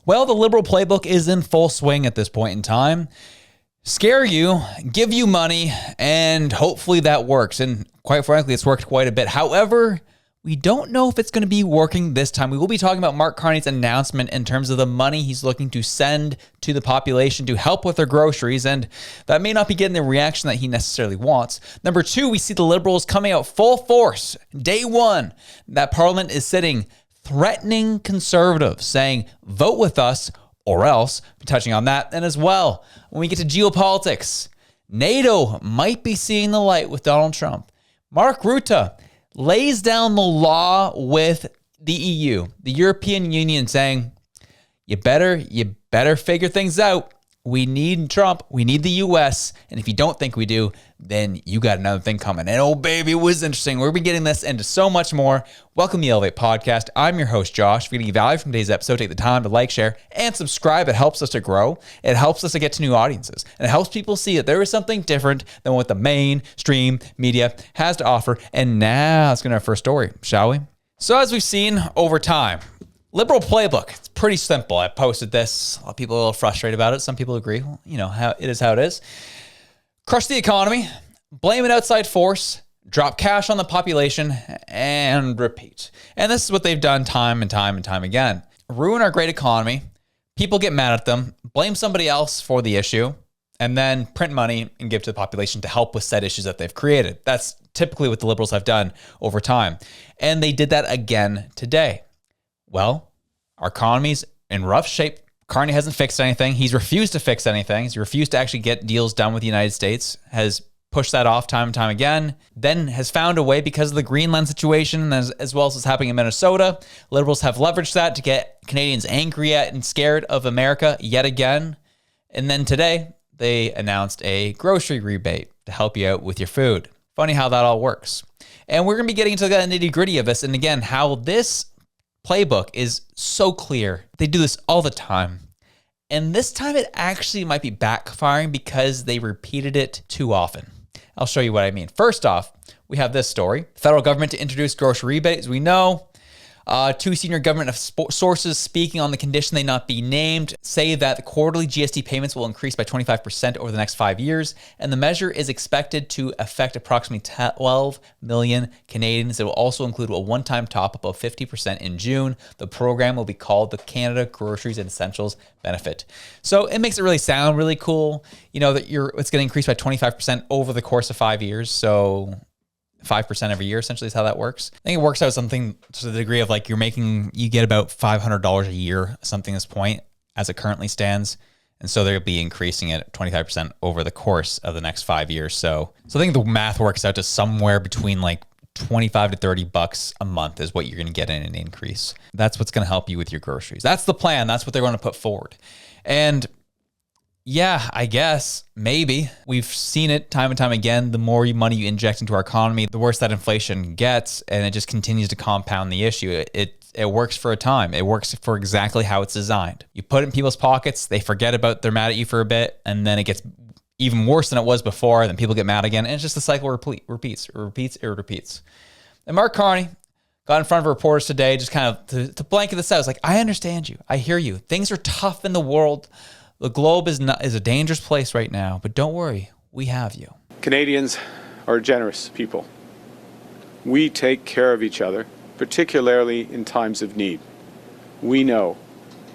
Well, the liberal playbook is in full swing at this point in time. Scare you, give you money, and hopefully that works. And quite frankly, it's worked quite a bit. However, we don't know if it's going to be working this time. We will be talking about Mark Carney's announcement in terms of the money he's looking to send to the population to help with their groceries, and that may not be getting the reaction that he necessarily wants. Number two, we see the Liberals coming out full force. Day one, that Parliament is sitting threatening Conservatives, saying, vote with us or else. Touching on that. And as well, when we get to geopolitics, NATO might be seeing the light with Donald Trump. Mark Rutte lays down the law with the EU, the European Union, saying, you better figure things out. We need Trump. We need the U.S. And if you don't think we do, then you got another thing coming. And oh, baby, it was interesting. We'll be getting this into so much more. Welcome to the Elevate Podcast. I'm your host, Josh. If you're getting value from today's episode, take the time to like, share, and subscribe. It helps us to grow. It helps us to get to new audiences. And it helps people see that there is something different than what the mainstream media has to offer. And now let's get into our first story, shall we? So as we've seen over time, liberal playbook. It's pretty simple. I posted this. A lot of people are a little frustrated about it. Some people agree. Well, you know, how it is. Crush the economy, blame an outside force, drop cash on the population, and repeat. And this is what they've done time and time again. Ruin our great economy. People get mad at them, blame somebody else for the issue, and then print money and give to the population to help with said issues that they've created. That's typically what the Liberals have done over time. And they did that again today. Well, our economy's in rough shape. Carney hasn't fixed anything. He's refused to fix anything. He's refused to actually get deals done with the United States, has pushed that off time and time again, then has found a way because of the Greenland situation, as well as what's happening in Minnesota. Liberals have leveraged that to get Canadians angry at and scared of America yet again. And then today, they announced a grocery rebate to help you out with your food. Funny how that all works. And we're going to be getting into the nitty-gritty of this, and again, how this playbook is so clear. They do this all the time. And this time it actually might be backfiring because they repeated it too often. I'll show you what I mean. First off, we have this story. Federal government to introduce grocery rebates. We know two senior government sources speaking on the condition they not be named say that the quarterly GST payments will increase by 25% over the next 5 years, and the measure is expected to affect approximately 12 million Canadians. It will also include a one-time top-up of 50% in June. The program will be called the Canada Groceries and Essentials Benefit. So it makes it really sound really cool, you know, that it's going to increase by 25% over the course of 5 years. So 5% every year essentially is how that works. I think it works out something to the degree of like you get about $500 a year, something at this point as it currently stands. And so they'll be increasing it 25% over the course of the next 5 years. So I think the math works out to somewhere between like 25 to 30 bucks a month is what you're going to get in an increase. That's what's going to help you with your groceries. That's the plan. That's what they're going to put forward. And yeah, I guess, maybe. We've seen it time and time again. The more money you inject into our economy, the worse that inflation gets, and it just continues to compound the issue. It works for a time. It works for exactly how it's designed. You put it in people's pockets, they forget about, they're mad at you for a bit, and then it gets even worse than it was before, and then people get mad again, and it's just the cycle repeats. And Mark Carney got in front of reporters today, just kind of to blanket this out. It's like, I understand you. I hear you. Things are tough in the world. The globe is a dangerous place right now, but don't worry, we have you. Canadians are generous people. We take care of each other, particularly in times of need. We know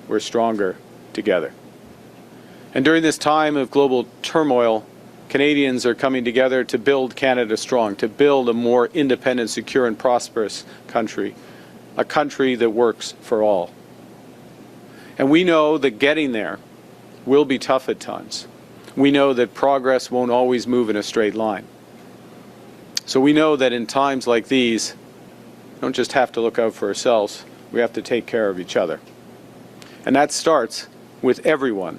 we're stronger together. And during this time of global turmoil, Canadians are coming together to build Canada strong, to build a more independent, secure, and prosperous country, a country that works for all. And we know that getting there will be tough at times. We know that progress won't always move in a straight line. So we know that in times like these, we don't just have to look out for ourselves, we have to take care of each other. And that starts with everyone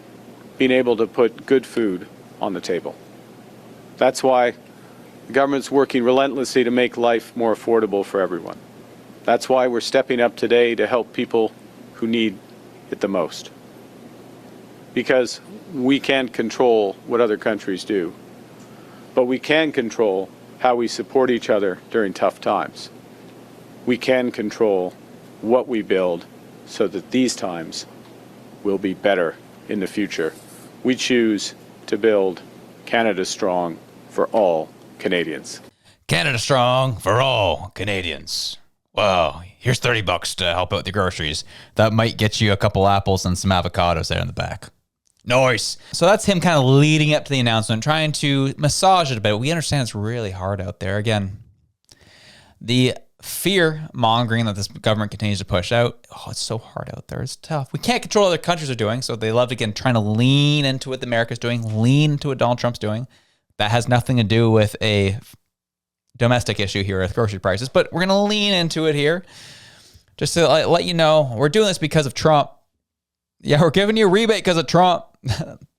being able to put good food on the table. That's why the government's working relentlessly to make life more affordable for everyone. That's why we're stepping up today to help people who need it the most. Because we can't control what other countries do, but we can control how we support each other during tough times. We can control what we build so that these times will be better in the future. We choose to build Canada strong for all Canadians. Canada strong for all Canadians. Wow, here's $30 to help out with your groceries. That might get you a couple apples and some avocados there in the back. Nice. So that's him kind of leading up to the announcement, trying to massage it a bit. We understand it's really hard out there. Again, the fear mongering that this government continues to push out. Oh, it's so hard out there. It's tough. We can't control what other countries are doing. So they love, again, trying to lean into what America's doing, lean into what Donald Trump's doing. That has nothing to do with a domestic issue here with grocery prices, but we're going to lean into it here just to let you know we're doing this because of Trump. Yeah, we're giving you a rebate because of Trump.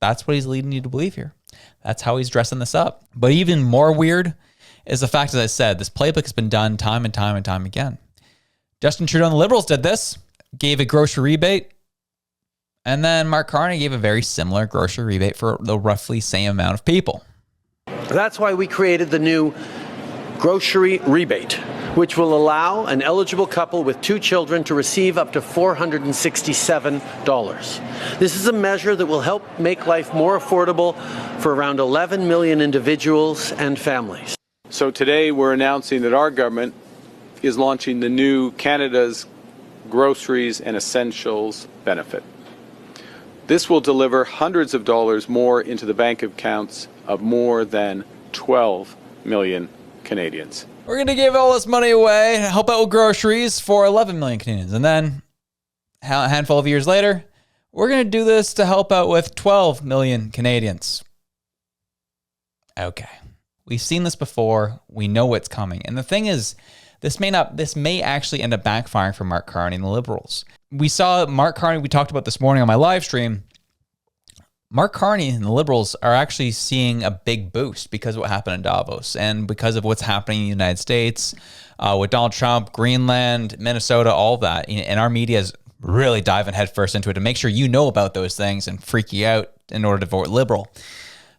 That's what he's leading you to believe here. That's how he's dressing this up. But even more weird is the fact, as I said, this playbook has been done time and time and time again. Justin Trudeau and the Liberals did this, gave a grocery rebate, and then Mark Carney gave a very similar grocery rebate for the roughly same amount of people. That's why we created the new grocery rebate, which will allow an eligible couple with 2 children to receive up to $467. This is a measure that will help make life more affordable for around 11 million individuals and families. So today we're announcing that our government is launching the new Canada's Groceries and Essentials benefit. This will deliver hundreds of dollars more into the bank accounts of more than 12 million Canadians. We're going to give all this money away to help out with groceries for 11 million Canadians. And then a handful of years later, we're going to do this to help out with 12 million Canadians. Okay. We've seen this before. We know what's coming. And the thing is, this may actually end up backfiring for Mark Carney and the Liberals. We saw Mark Carney, we talked about this morning on my live stream. Mark Carney and the Liberals are actually seeing a big boost because of what happened in Davos and because of what's happening in the United States with Donald Trump, Greenland, Minnesota, all of that. And our media is really diving headfirst into it to make sure you know about those things and freak you out in order to vote Liberal.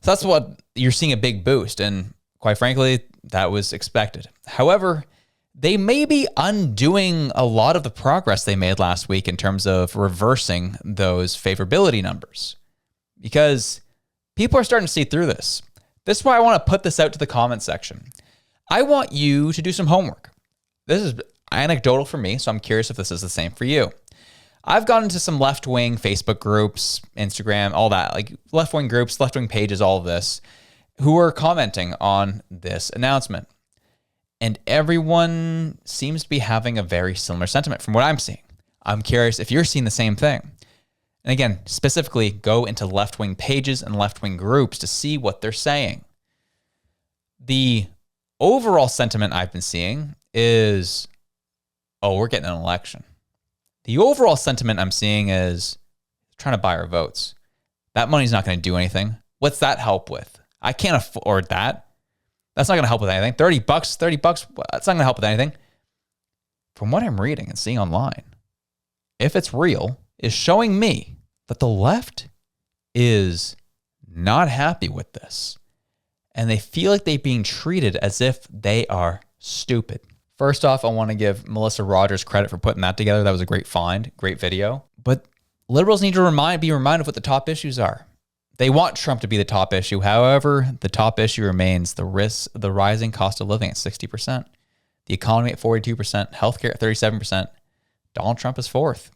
So that's what you're seeing, a big boost. And quite frankly, that was expected. However, they may be undoing a lot of the progress they made last week in terms of reversing those favorability numbers, because people are starting to see through this. This is why I want to put this out to the comment section. I want you to do some homework. This is anecdotal for me, so I'm curious if this is the same for you. I've gone into some left-wing Facebook groups, Instagram, all that, like left-wing groups, left-wing pages, all of this, who are commenting on this announcement. And everyone seems to be having a very similar sentiment from what I'm seeing. I'm curious if you're seeing the same thing. And again, specifically, go into left-wing pages and left-wing groups to see what they're saying. The overall sentiment I've been seeing is, oh, we're getting an election. The overall sentiment I'm seeing is trying to buy our votes. That money's not going to do anything. What's that help with? I can't afford that. That's not going to help with anything. $30, that's not going to help with anything. From what I'm reading and seeing online, if it's real, is showing me that the left is not happy with this. And they feel like they're being treated as if they are stupid. First off, I want to give Melissa Rogers credit for putting that together. That was a great find, great video. But liberals need to be reminded of what the top issues are. They want Trump to be the top issue. However, the top issue remains the rising cost of living at 60%, the economy at 42%, healthcare at 37%. Donald Trump is fourth.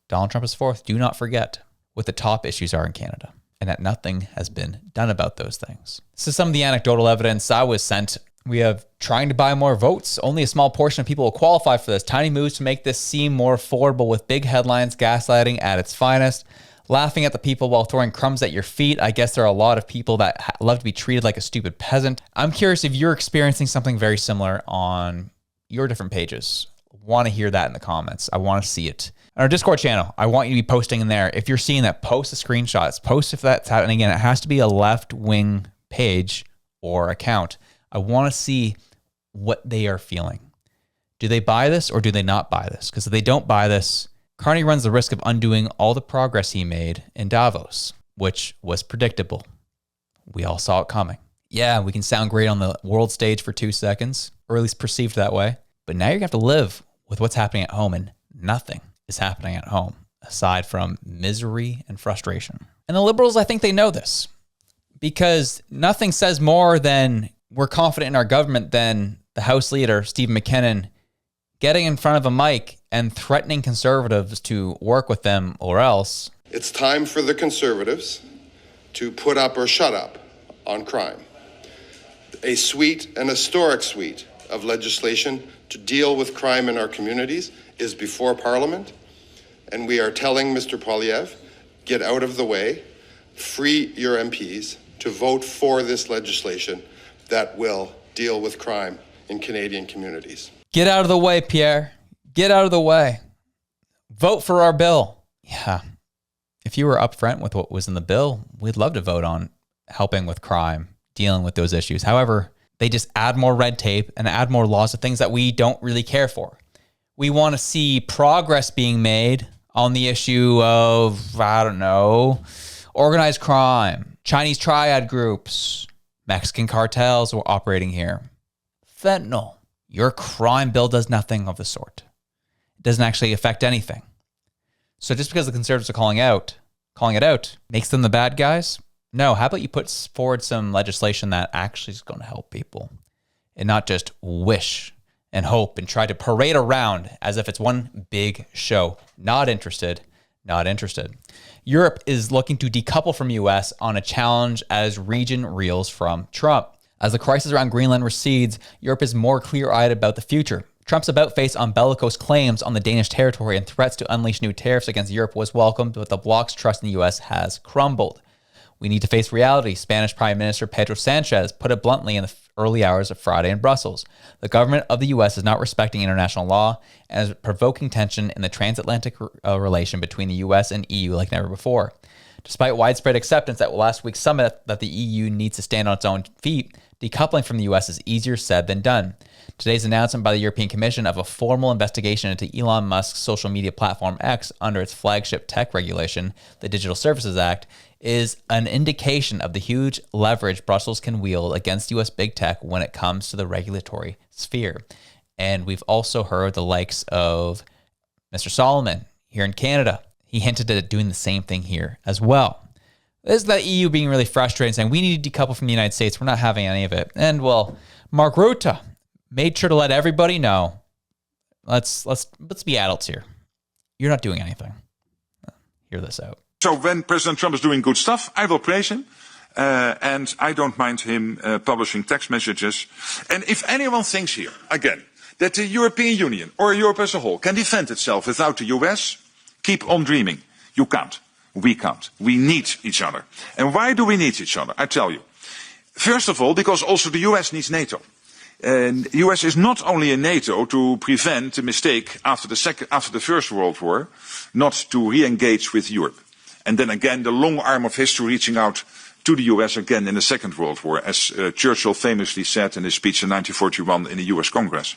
Do not forget what the top issues are in Canada and that nothing has been done about those things. This is some of the anecdotal evidence I was sent. We have trying to buy more votes. Only a small portion of people will qualify for this. Tiny moves to make this seem more affordable with big headlines, gaslighting at its finest. Laughing at the people while throwing crumbs at your feet. I guess there are a lot of people that love to be treated like a stupid peasant. I'm curious if you're experiencing something very similar on your different pages. Want to hear that in the comments. I want to see it. On our Discord channel, I want you to be posting in there. If you're seeing that, post the screenshots. Post if that's happening. Again, it has to be a left-wing page or account. I want to see what they are feeling. Do they buy this or do they not buy this? Because if they don't buy this, Carney runs the risk of undoing all the progress he made in Davos, which was predictable. We all saw it coming. Yeah, we can sound great on the world stage for 2 seconds, or at least perceived that way. But now you're going to have to live with what's happening at home, and nothing is happening at home. aside from misery and frustration. And the Liberals, I think they know this, because nothing says more than we're confident in our government than the House Leader, Steve McKinnon, getting in front of a mic and threatening Conservatives to work with them or else. It's time for the Conservatives to put up or shut up on crime. A suite, an historic suite of legislation to deal with crime in our communities is before Parliament, and we are telling Mr. Poilievre, get out of the way, free your MPs to vote for this legislation that will deal with crime in Canadian communities. Get out of the way, Pierre. Get out of the way. Vote for our bill. Yeah. If you were upfront with what was in the bill, we'd love to vote on helping with crime, dealing with those issues. However, they just add more red tape and add more laws to things that we don't really care for. We want to see progress being made on the issue of, I don't know, organized crime, Chinese triad groups, Mexican cartels were operating here. Fentanyl. Your crime bill does nothing of the sort. It doesn't actually affect anything. So just because the Conservatives are calling it out, makes them the bad guys? No, how about you put forward some legislation that actually is going to help people and not just wish and hope and try to parade around as if it's one big show. Not interested. Not interested. Europe is looking to decouple from US on a challenge as region reels from Trump. As the crisis around Greenland recedes, Europe is more clear-eyed about the future. Trump's about-face on bellicose claims on the Danish territory and threats to unleash new tariffs against Europe was welcomed, but the bloc's trust in the US has crumbled. We need to face reality, Spanish Prime Minister Pedro Sanchez put it bluntly in the early hours of Friday in Brussels. The government of the U.S. is not respecting international law and is provoking tension in the transatlantic relation between the U.S. and EU like never before. Despite widespread acceptance at last week's summit that the EU needs to stand on its own feet, decoupling from the U.S. is easier said than done. Today's announcement by the European Commission of a formal investigation into Elon Musk's social media platform X under its flagship tech regulation, the Digital Services Act, is an indication of the huge leverage Brussels can wield against U.S. big tech when it comes to the regulatory sphere. And we've also heard the likes of Mr. Solomon here in Canada. He hinted at doing the same thing here as well. This is the EU being really frustrated, saying we need to decouple from the United States. We're not having any of it. And well, Mark Rutte made sure to let everybody know, let's be adults here. You're not doing anything. Hear this out. So when President Trump is doing good stuff, I will praise him. And I don't mind him publishing text messages. And if anyone thinks here, again, that the European Union or Europe as a whole can defend itself without the US, keep on dreaming. You can't. We can't. We need each other. And why do we need each other? I tell you. First of all, because also the US needs NATO. And the US is not only in NATO to prevent a mistake after the First World War, not to re-engage with Europe. And then again, the long arm of history reaching out to the US again in the Second World War, as Churchill famously said in his speech in 1941 in the US Congress.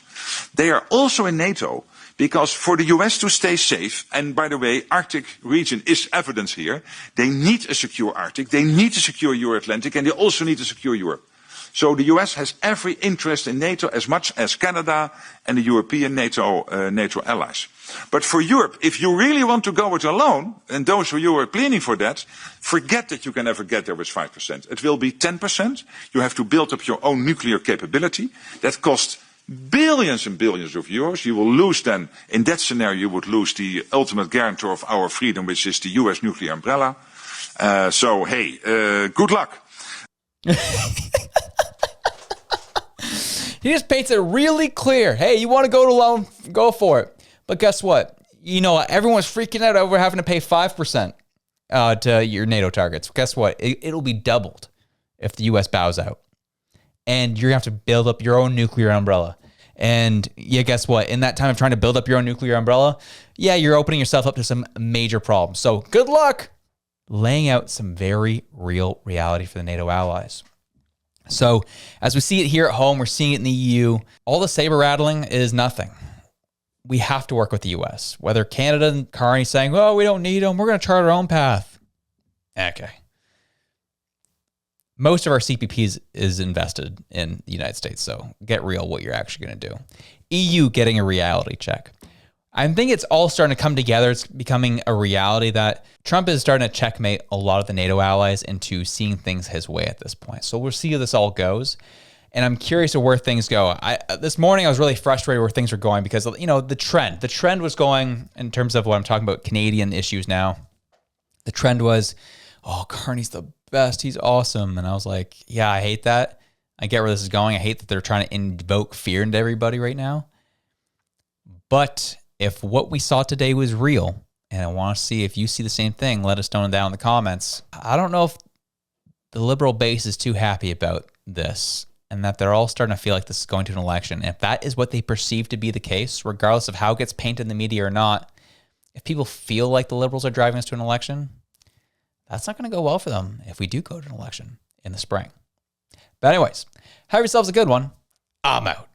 They are also in NATO because for the US to stay safe, and by the way, Arctic region is evidence here, they need a secure Arctic, they need a secure Euro-Atlantic, and they also need to secure Europe. So the US has every interest in NATO as much as Canada and the European NATO allies. But for Europe, if you really want to go it alone, and those of you who are planning for that, forget that you can ever get there with 5%. It will be 10%. You have to build up your own nuclear capability. That costs billions and billions of euros. You will lose then, in that scenario, you would lose the ultimate guarantor of our freedom, which is the US nuclear umbrella. So, hey, good luck. He just paints it really clear. Hey, you want to go it alone? Go for it. But guess what? You know, everyone's freaking out over having to pay 5% to your NATO targets. Guess what? It'll be doubled if the U.S. bows out. And you're going to have to build up your own nuclear umbrella. And yeah, guess what? In that time of trying to build up your own nuclear umbrella, yeah, you're opening yourself up to some major problems. So good luck laying out some very real reality for the NATO allies. So as we see it here at home, we're seeing it in the EU. All the saber rattling is nothing. We have to work with the U.S. Whether Canada and Carney saying, "Oh, we don't need them. We're going to chart our own path." Okay. Most of our CPPs is invested in the United States, so get real what you're actually going to do. EU getting a reality check. I think it's all starting to come together. It's becoming a reality that Trump is starting to checkmate a lot of the NATO allies into seeing things his way at this point. So we'll see how this all goes. And I'm curious of where things go. This morning I was really frustrated where things were going because, you know, the trend was going in terms of what I'm talking about, Canadian issues now. The trend was, oh, Carney's the best. He's awesome. And I was like, yeah, I hate that. I get where this is going. I hate that they're trying to invoke fear into everybody right now. But if what we saw today was real, and I want to see if you see the same thing, let us know down in the comments. I don't know if the liberal base is too happy about this and that they're all starting to feel like this is going to an election. And if that is what they perceive to be the case, regardless of how it gets painted in the media or not, if people feel like the liberals are driving us to an election, that's not going to go well for them if we do go to an election in the spring. But anyways, have yourselves a good one. I'm out.